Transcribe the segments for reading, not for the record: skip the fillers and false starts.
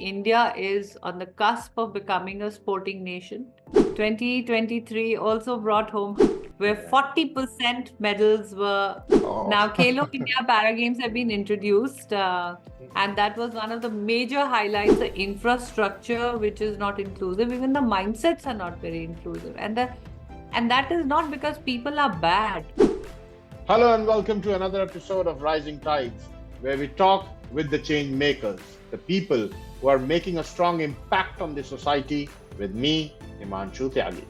India is on the cusp of becoming a sporting nation. 2023 also brought home where 40% medals were. Now, Khelo India Para Games have been introduced, and that was one of the major highlights. The infrastructure, which is not inclusive, even the mindsets are not very inclusive, and that is not because people are bad. Hello and welcome to another episode of Rising Tides, where we talk with the change makers, the people who are making a strong impact on the society. With me, Himanshu Tyagi.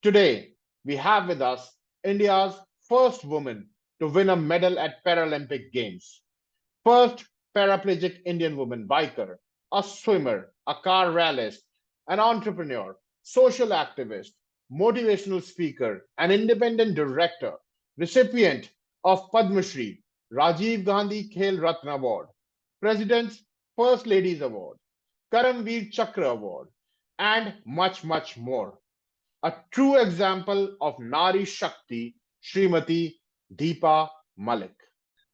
Today, we have with us India's first woman to win a medal at Paralympic Games. First paraplegic Indian woman biker, a swimmer, a car rallyist, an entrepreneur, social activist, motivational speaker, an independent director, recipient of Padma Shri, Rajiv Gandhi Khel Ratna Award, President's First Ladies Award, Karamveer Chakra Award, and much, much more. A true example of Nari Shakti, Srimati Deepa Malik.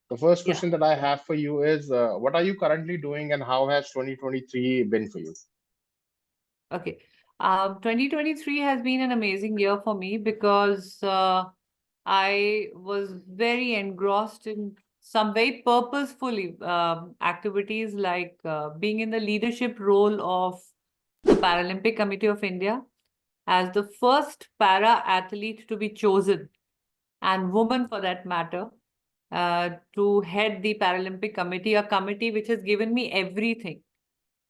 The first question that I have for you is what are you currently doing and how has 2023 been for you? Okay. 2023 has been an amazing year for me because I was very engrossed in some very purposeful activities like being in the leadership role of the Paralympic Committee of India as the first para athlete to be chosen, and woman for that matter, to head the Paralympic Committee, a committee which has given me everything.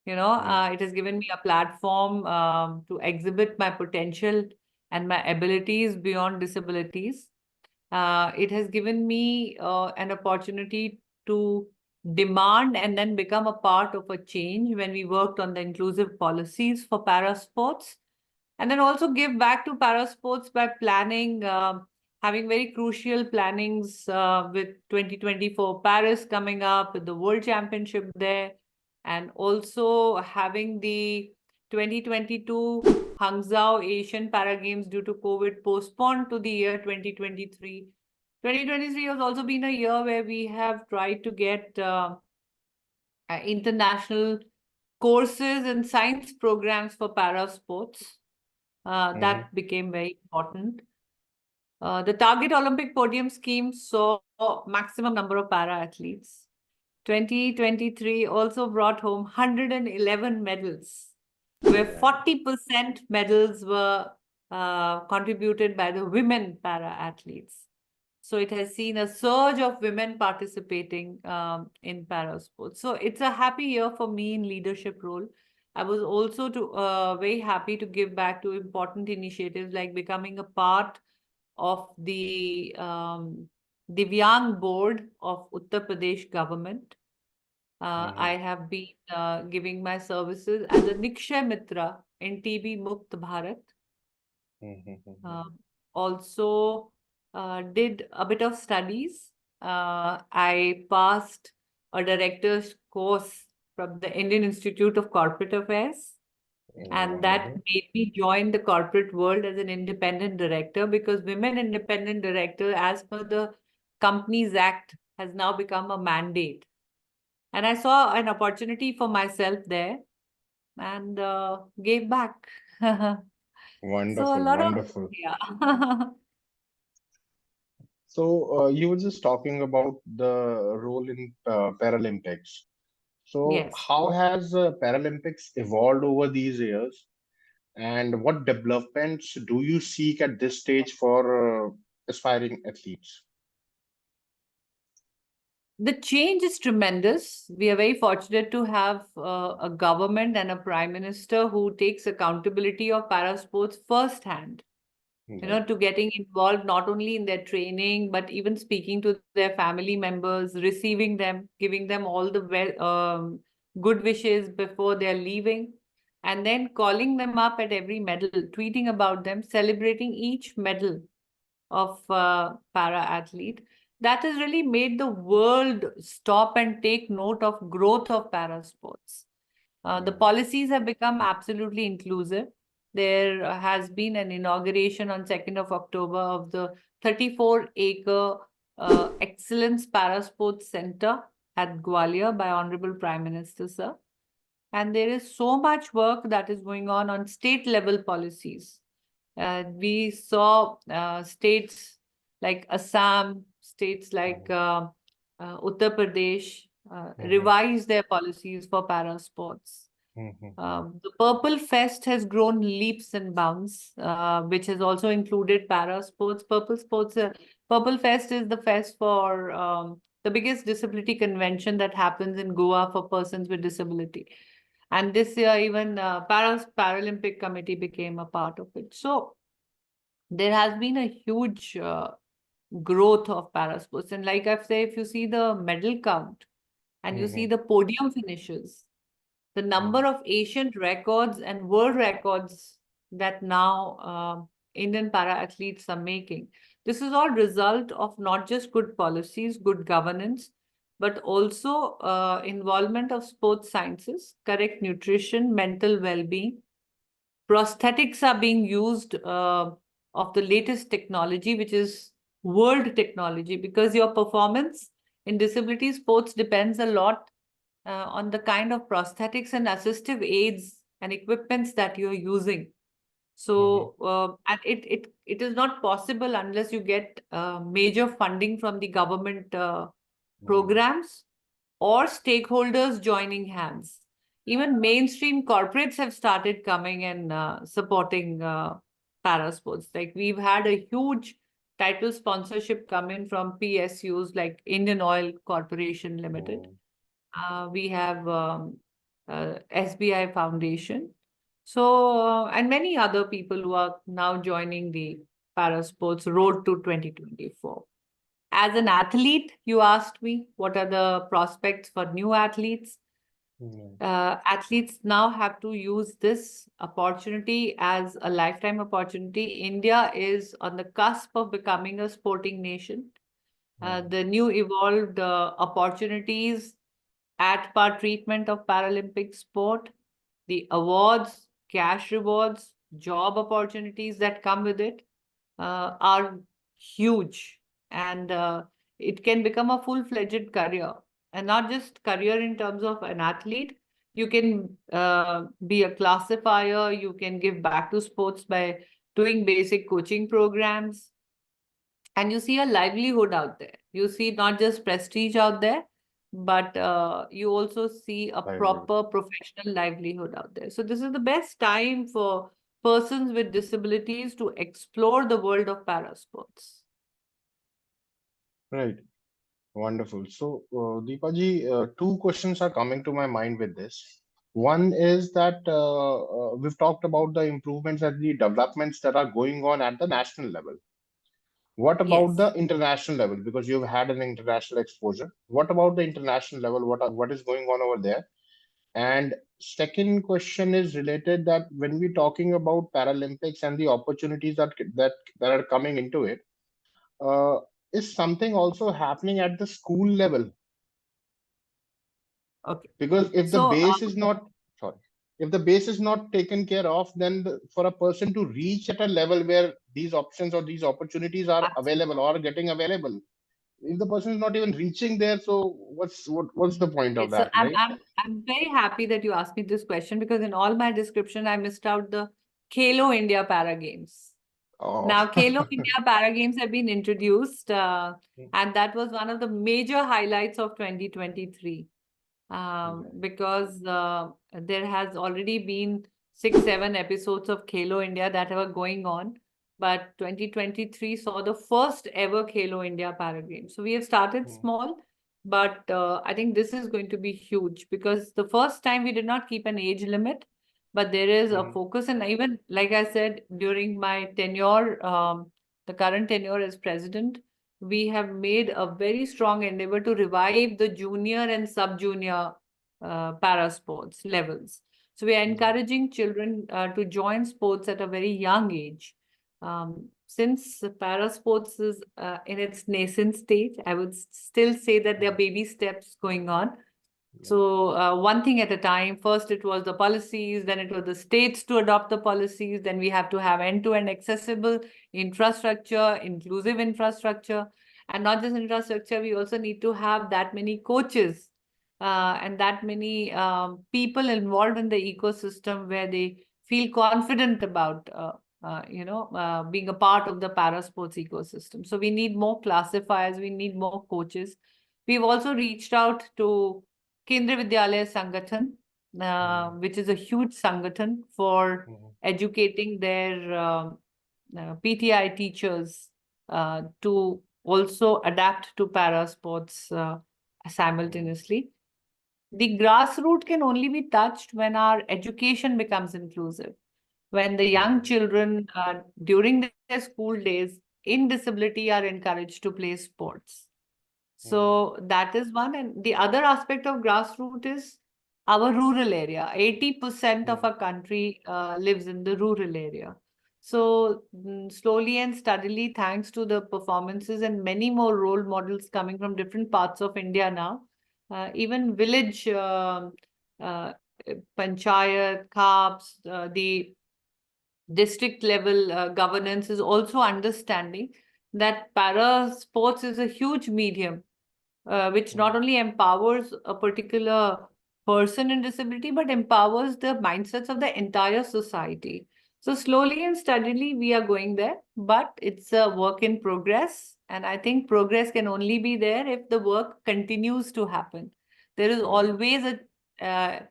It has given me a platform to exhibit my potential and my abilities beyond disabilities. It has given me an opportunity to demand and then become a part of a change when we worked on the inclusive policies for para sports, and then also give back to para sports by planning, having very crucial plannings with 2024 Paris coming up, with the World Championship there, and also having the 2022 Hangzhou Asian Para Games due to COVID postponed to the year 2023. 2023 has also been a year where we have tried to get international courses and science programs for para sports. That became very important. The Target Olympic Podium Scheme saw maximum number of para athletes. 2023 also brought home 111 medals, where 40% medals were contributed by the women para athletes. So it has seen a surge of women participating in para sports. So it's a happy year for me in leadership role. I was also very happy to give back to important initiatives like becoming a part of the Divyang board of Uttar Pradesh government. I have been giving my services as a Nikshay Mitra in TB Mukt Bharat. Also did a bit of studies. I passed a director's course from the Indian Institute of Corporate Affairs. And that made me join the corporate world as an independent director, because women independent director, as per the Companies Act, has now become a mandate. And I saw an opportunity for myself there and gave back. Wonderful, So a lot wonderful. So you were just talking about the role in Paralympics. So Yes. how has Paralympics evolved over these years? And what developments do you seek at this stage for aspiring athletes? The change is tremendous. We are very fortunate to have a government and a prime minister who takes accountability of para sports firsthand. To getting involved not only in their training, but even speaking to their family members, receiving them, giving them all the good wishes before they're leaving, and then calling them up at every medal, tweeting about them, celebrating each medal of para athlete. That has really made the world stop and take note of growth of para sports. The policies have become absolutely inclusive. There has been an inauguration on 2nd of October of the 34-acre Excellence Para Sports Center at Gwalior by Honorable Prime Minister, sir. And there is so much work that is going on state level policies. We saw states like Assam, states like Uttar Pradesh revise their policies for para sports. The Purple Fest has grown leaps and bounds, which has also included para sports. Purple Fest is the fest for the biggest disability convention that happens in Goa for persons with disability. And this year, even Paralympic Committee became a part of it. So there has been a huge growth of para sports. And like I've said, if you see the medal count and you see the podium finishes, the number of Asian records and world records that now Indian para athletes are making, this is all result of not just good policies, good governance, but also involvement of sports sciences, correct nutrition, mental well-being. Prosthetics are being used of the latest technology, which is world technology, because your performance in disability sports depends a lot on the kind of prosthetics and assistive aids and equipments that you're using. So, and it is not possible unless you get major funding from the government programs or stakeholders joining hands. Even mainstream corporates have started coming and supporting para sports. Like we've had a huge title sponsorship come in from PSUs like Indian Oil Corporation Limited. We have SBI Foundation. So, and many other people who are now joining the para sports road to 2024. As an athlete, you asked me what are the prospects for new athletes. Athletes now have to use this opportunity as a lifetime opportunity. India is on the cusp of becoming a sporting nation. The new evolved opportunities at par treatment of Paralympic sport, the awards, cash rewards, job opportunities that come with it are huge. And it can become a full-fledged career. And not just career in terms of an athlete. You can be a classifier. You can give back to sports by doing basic coaching programs. And you see a livelihood out there. You see not just prestige out there, but you also see a proper professional livelihood out there. So this is the best time for persons with disabilities to explore the world of para sports. Right. Wonderful. So, Deepa ji, two questions are coming to my mind with this. One is that we've talked about the improvements and the developments that are going on at the national level. What about the international level? Because you've had an international exposure. What about the international level? What is going on over there? And second question is related that when we're talking about Paralympics and the opportunities that are coming into it, is something also happening at the school level? Okay. Because if the base is not, sorry, if the base is not taken care of, then for a person to reach at a level where these options or these opportunities are available or getting available, if the person is not even reaching there, so what's the point of that, right? I'm very happy that you asked me this question, because in all my description, I missed out the Khelo India Para Games. Now, Khelo India Para Games have been introduced, and that was one of the major highlights of 2023. Because there has already been 6-7 episodes of Khelo India that were going on. But 2023 saw the first ever Khelo India Para Games. So we have started small, but I think this is going to be huge, because the first time we did not keep an age limit, but there is a focus. And even, like I said, during my tenure, the current tenure as president, we have made a very strong endeavor to revive the junior and sub-junior para sports levels. So we are encouraging children to join sports at a very young age. Since para sports is in its nascent stage, I would still say that there are baby steps going on. So one thing at a time. First, it was the policies, then it was the states to adopt the policies. Then we have to have end-to-end accessible infrastructure, inclusive infrastructure. And not just infrastructure, we also need to have that many coaches and that many people involved in the ecosystem where they feel confident about being a part of the para sports ecosystem. So we need more classifiers, we need more coaches. We've also reached out to Kendriya Vidyalaya Sangathan, which is a huge sangathan for educating their PTI teachers to also adapt to para sports simultaneously. The grassroots can only be touched when our education becomes inclusive, when the young children during their school days in disability are encouraged to play sports. So that is one. And the other aspect of grassroots is our rural area. 80% of our country lives in the rural area. So slowly and steadily, thanks to the performances and many more role models coming from different parts of India now, even village uh, panchayat, CAPS, the district level governance is also understanding that para sports is a huge medium which not only empowers a particular person in disability, but empowers the mindsets of the entire society. So slowly and steadily, we are going there, but it's a work in progress. And I think progress can only be there if the work continues to happen. There is always a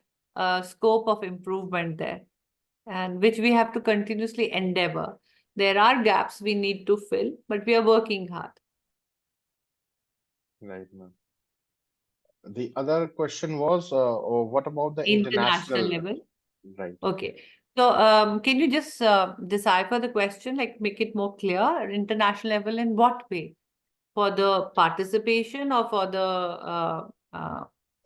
scope of improvement there, and which we have to continuously endeavor. There are gaps we need to fill, but we are working hard. Right, ma'am. The other question was, what about the International international? level. Right. Okay. So, can you just decipher the question, like make it more clear? International level in what way? For the participation or for the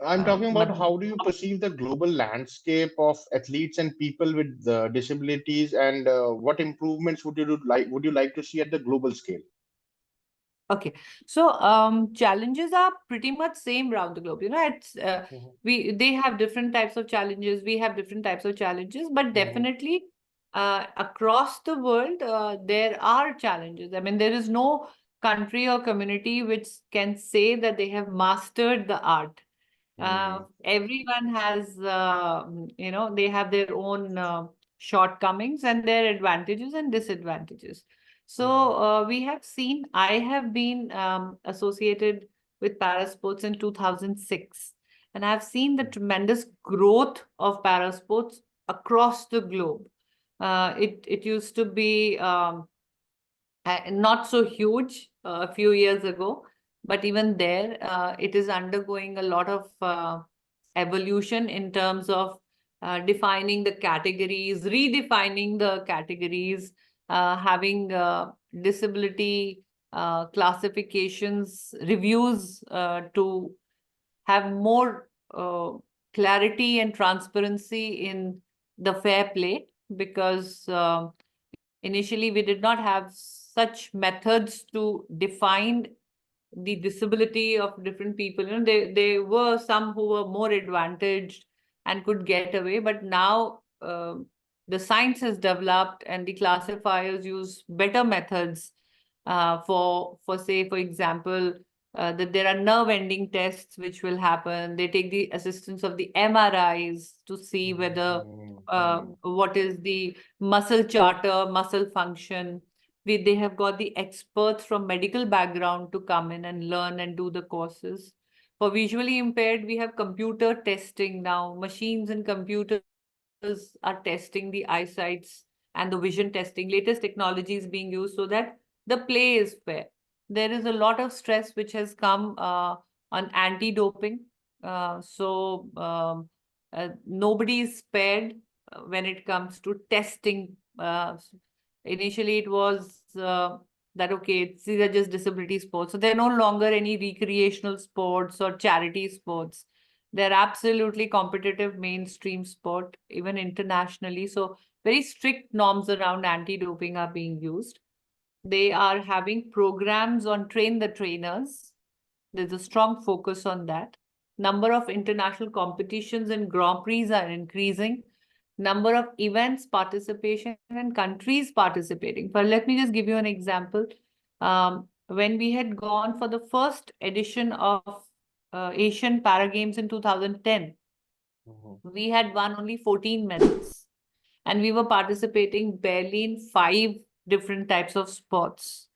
I'm talking about matlab- how do you perceive the global landscape of athletes and people with disabilities, and what improvements would you like to see at the global scale? Okay, so challenges are pretty much same around the globe. You know, it's they have different types of challenges. We have different types of challenges, but definitely across the world there are challenges. I mean, there is no country or community which can say that they have mastered the art. Everyone has, they have their own shortcomings and their advantages and disadvantages. So we have seen, I have been associated with parasports in 2006, and I've seen the tremendous growth of parasports across the globe. It used to be not so huge a few years ago, but even there, it is undergoing a lot of evolution in terms of defining the categories, redefining the categories, having disability classifications, reviews to have more clarity and transparency in the fair play, because initially we did not have such methods to define the disability of different people. You know, there were some who were more advantaged and could get away, but now the science has developed and the classifiers use better methods for say, for example, that there are nerve ending tests which will happen. They take the assistance of the MRIs to see whether what is the muscle charter, muscle function. They have got the experts from medical background to come in and learn and do the courses. For visually impaired, we have computer testing now. Machines and computers are testing the eyesights and the vision testing. Latest technology is being used so that the play is fair. There is a lot of stress which has come on anti-doping. Nobody is spared when it comes to testing. Initially, it was that, okay, these are just disability sports. So they're no longer any recreational sports or charity sports. They're absolutely competitive mainstream sport, even internationally. So very strict norms around anti-doping are being used. They are having programs on train the trainers. There's a strong focus on that. Number of international competitions and Grand Prix are increasing. Number of events participation and countries participating. But let me just give you an example. when we had gone for the first edition of Asian Para Games in 2010, Mhm. we had won only 14 medals. And we were participating barely in 5 different types of sports.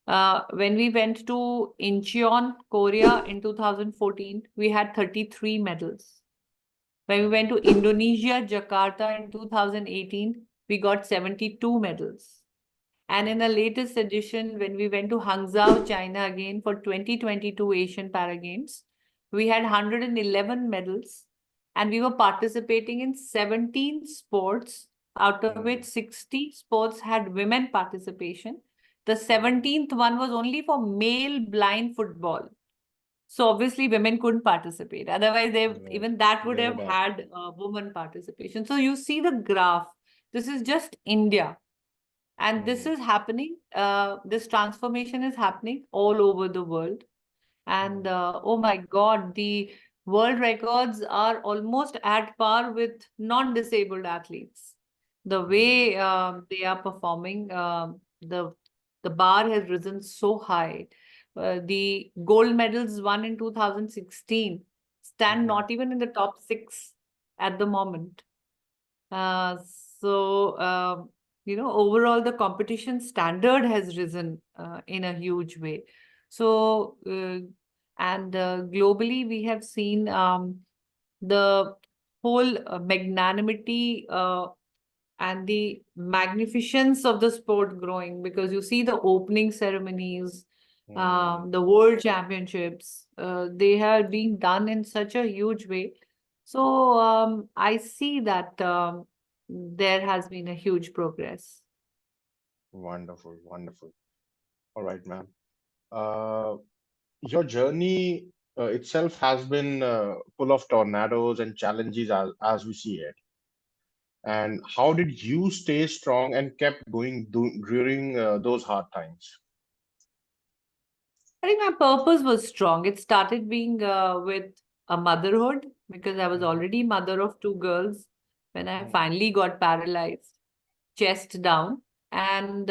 When we went to Incheon, Korea in 2014, we had 33 medals. When we went to Indonesia, Jakarta in 2018, we got 72 medals. And in the latest edition, when we went to Hangzhou, China again for 2022 Asian Para Games, we had 111 medals and we were participating in 17 sports, out of which Mhm. 60 sports had women participation. The 17th one was only for male blind football. So obviously women couldn't participate. Otherwise, Right. even that would They have would have. had woman participation. So you see the graph. This is just India. And this Mhm. is happening, this transformation is happening all over the world. And Mhm. oh my God, the world records are almost at par with non-disabled athletes. The Mhm. way they are performing, the bar has risen so high. The gold medals won in 2016 stand Mhm. not even in the top 6 at the moment. Uh, so, overall, the competition standard has risen in a huge way. So, and globally, we have seen the whole magnanimity and the magnificence of the sport growing, because you see the opening ceremonies, Mhm. the world championships, they have been done in such a huge way. So I see that there has been a huge progress. Wonderful, wonderful. All right, ma'am. Uh, your journey itself has been full of tornadoes and challenges as we see it. And how did you stay strong and kept going during those hard times? I think my purpose was strong. It started being with a motherhood, because I was Mhm. already mother of 2 girls when I Mhm. finally got paralyzed, chest down. And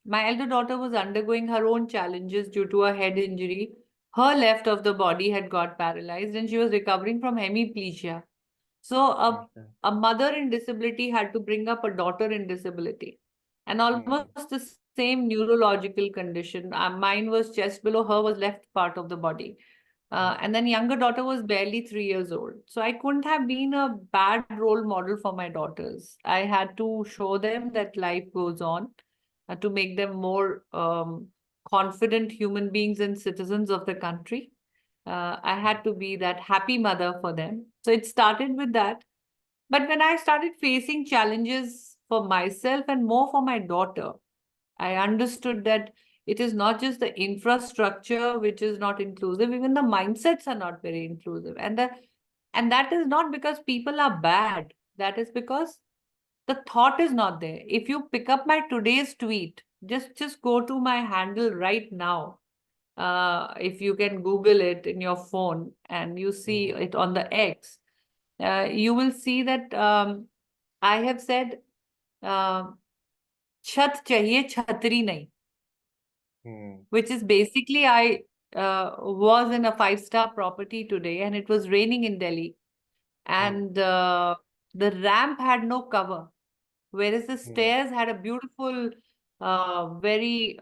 my elder daughter was undergoing her own challenges due to a head injury. Her left of the body had got paralyzed and she was recovering from hemiplegia. So Okay. a mother in disability had to bring up a daughter in disability. And almost Mhm. the same neurological condition. Mine was chest below, her was left part of the body. And then younger daughter was barely 3 years old. So I couldn't have been a bad role model for my daughters. I had to show them that life goes on, to make them more confident human beings and citizens of the country. I had to be that happy mother for them. So it started with that. But when I started facing challenges for myself and more for my daughter, I understood that it is not just the infrastructure which is not inclusive, even the mindsets are not very inclusive. And that is not because people are bad. That is because the thought is not there. If you pick up my today's tweet, just go to my handle right now. If you can Google it in your phone and you see Mhm. it on the X, you will see that I have said, uh, "Chhat chahiye, chhatri nahi," Mhm. which is basically I was in a 5-star property today and it was raining in Delhi, Mhm. and the ramp had no cover, whereas the Mhm. stairs had a beautiful, very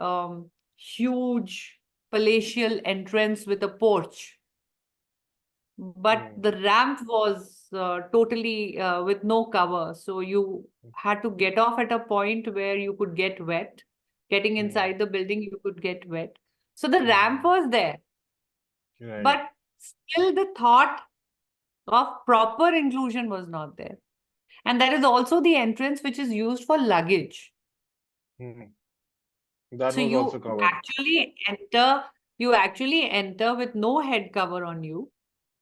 huge palatial entrance with a porch. But Mhm. the ramp was totally with no cover. So you had to get off at a point where you could get wet. Getting Mhm. inside the building, you could get wet. So the ramp Mhm. was there, Right. but still the thought of proper inclusion was not there. And that is also the entrance which is used for luggage. Mhm. That So was also covered. you actually enter with no head cover on you.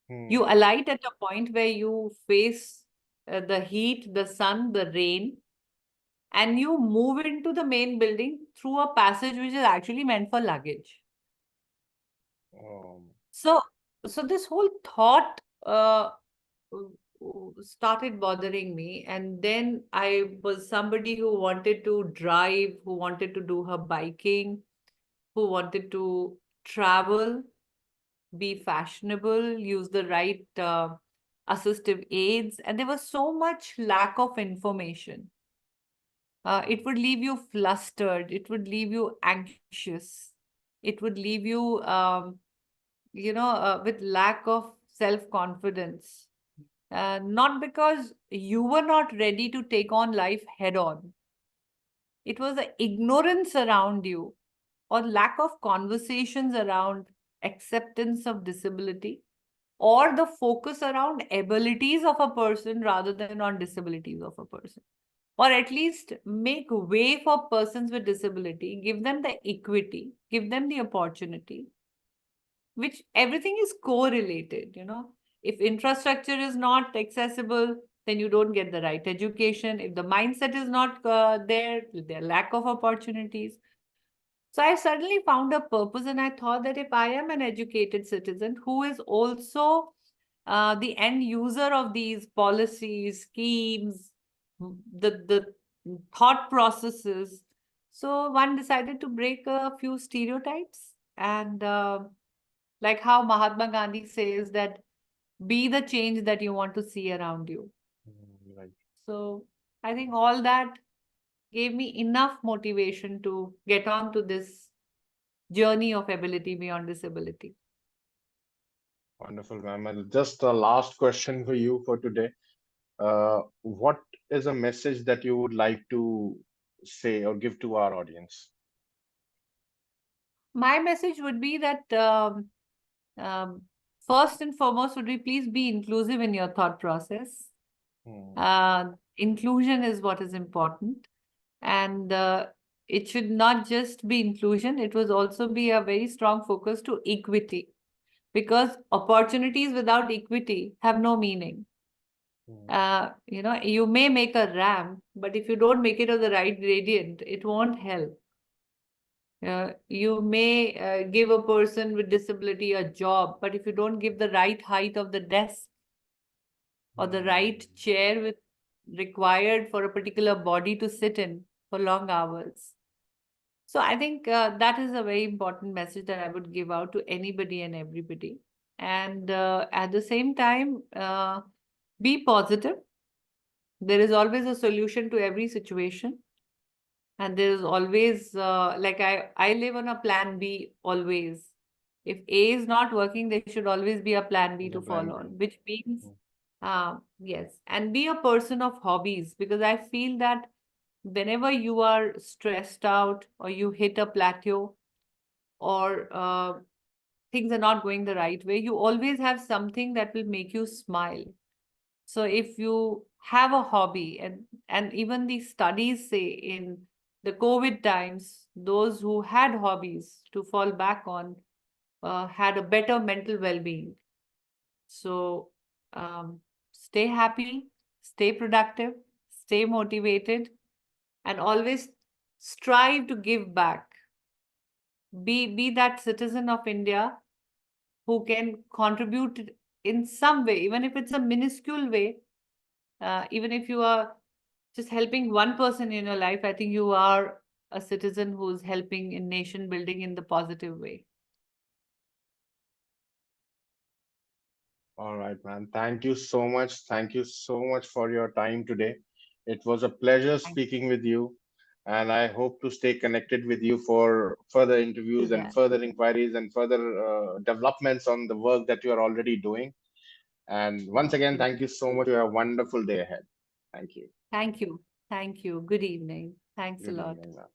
You Mhm. alight at a point where you face the heat, the sun, the rain, and you move into the main building through a passage which is actually meant for luggage. Um, So, so this whole thought started bothering me, and then I was somebody who wanted to drive, who wanted to do her biking. who wanted to travel, be fashionable, use the right assistive aids, and there was so much lack of information. It would leave you flustered, it would leave you anxious, it would leave you, with lack of self-confidence. Not because you were not ready to take on life head on. It was the ignorance around you or lack of conversations around acceptance of disability or the focus around abilities of a person rather than on disabilities of a person. Or at least make way for persons with disability, give them the equity, give them the opportunity, which everything is correlated. If infrastructure is not accessible, then you don't get the right education. If the mindset is not there lack of opportunities. So I suddenly found a purpose, and I thought that if I am an educated citizen who is also the end user of these policies, schemes, the thought processes, so one decided to break a few stereotypes. And like how Mahatma Gandhi says that be the change that you want to see around you. Right. So I think all that gave me enough motivation to get on to this journey of ability beyond disability. Wonderful, ma'am. And just a last question for you for today. What is a message that you would like to say or give to our audience? My message would be that um, first and foremost would be please be inclusive in your thought process. Hmm. Inclusion is what is important. And it should not just be inclusion, it would also be a very strong focus to equity, because opportunities without equity have no meaning. Hmm. You may make a ramp, but if you don't make it of the right gradient, it won't help. You may give a person with disability a job, but if you don't give the right height of the desk or the right Hmm. chair with required for a particular body to sit in for long hours. So I think that is a very important message that I would give out to anybody and everybody. And at the same time, be positive. There is always a solution to every situation. And there is always, like I live on a plan B always. If A is not working, there should always be a plan B The to plan fall B. on, which means, Hmm. yes, and be a person of hobbies, because I feel that whenever you are stressed out or you hit a plateau or things are not going the right way, you always have something that will make you smile. So if you have a hobby, and even the studies say in the COVID times, those who had hobbies to fall back on had a better mental well-being. So stay happy, stay productive, stay motivated, and always strive to give back. Be that citizen of India who can contribute in some way, even if it's a minuscule way. Even if you are just helping one person in your life, I think you are a citizen who's helping in nation building in the positive way. All right, man. Thank you so much. Thank you so much for your time today. It was a pleasure Thank speaking with you, and I hope to stay connected with you for further you, interviews and Dan. further inquiries and further developments on the work that you are already doing. And once again, Thank thank you. you so much. You have a wonderful day ahead. Thank you. Thank you. Thank you. Good evening. Thanks a Good lot. evening, ma'am.